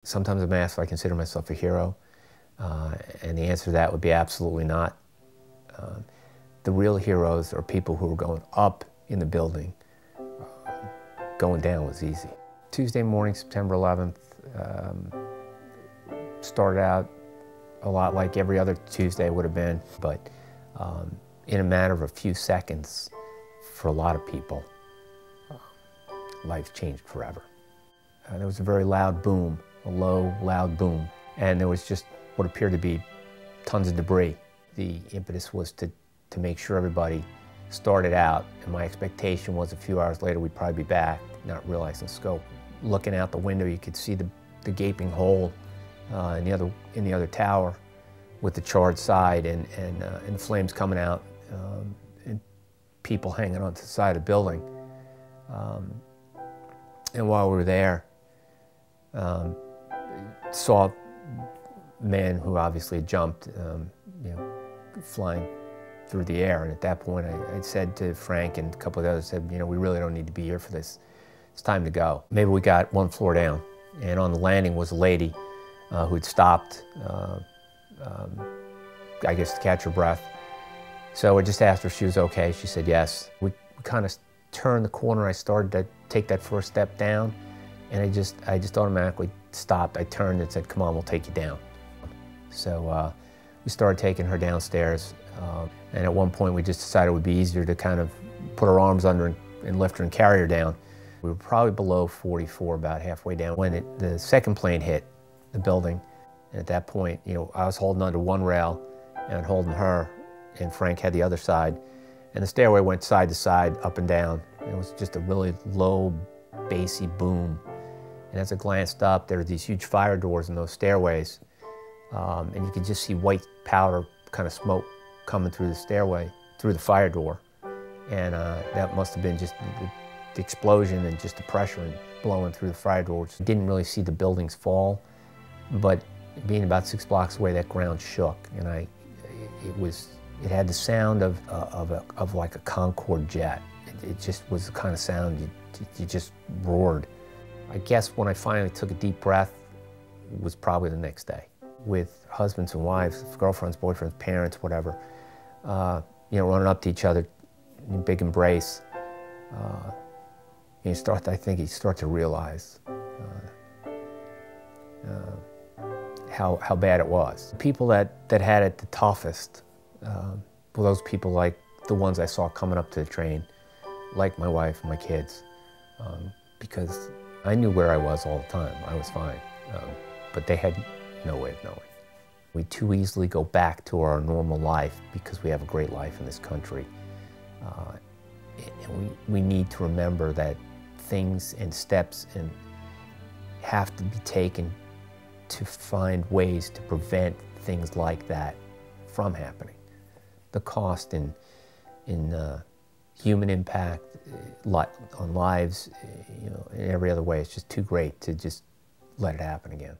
Sometimes I'm asked if I consider myself a hero, and the answer to that would be absolutely not. The real heroes are people who are going up in the building. Going down was easy. Tuesday morning, September 11th, started out a lot like every other Tuesday would have been, but in a matter of a few seconds, for a lot of people, life changed forever. There was a very loud boom, a low, loud boom, and there was just what appeared to be tons of debris. The impetus was to make sure everybody started out, and my expectation was a few hours later we'd probably be back, not realizing the scope. Looking out the window, you could see the gaping hole in the other tower with the charred side and the flames coming out and people hanging onto the side of the building. And while we were there, saw men who obviously had jumped, flying through the air. And at that point, I said to Frank and a couple of others, said, we really don't need to be here for this. It's time to go. Maybe we got one floor down, and on the landing was a lady who'd stopped, I guess to catch her breath. So I just asked her if she was okay. She said yes. We kind of turned the corner. I started to take that first step down, and I just automatically stopped. I turned and said, "Come on, we'll take you down." So we started taking her downstairs, and at one point we just decided it would be easier to kind of put our arms under and lift her and carry her down. We were probably below 44, about halfway down, when the second plane hit the building. And at that point, I was holding onto one rail and holding her, and Frank had the other side. And the stairway went side to side, up and down. And it was just a really low, bassy boom. And as I glanced up, there were these huge fire doors in those stairways. And you could just see white powder, kind of smoke, coming through the stairway, through the fire door. And that must have been just the explosion and just the pressure and blowing through the fire doors. Didn't really see the buildings fall, but being about 6 blocks away, that ground shook, and it had the sound of like a Concorde jet. It just was the kind of sound you just roared. I guess when I finally took a deep breath was probably the next day. With husbands and wives, girlfriends, boyfriends, parents, whatever, running up to each other, big embrace. I think you start to realize how bad it was. People that had it the toughest were those people like the ones I saw coming up to the train, like my wife and my kids, because I knew where I was all the time. I was fine, but they had no way of knowing. We too easily go back to our normal life because we have a great life in this country. And we need to remember that things and steps have to be taken to find ways to prevent things like that from happening. The cost in human impact on lives, in every other way, it's just too great to just let it happen again.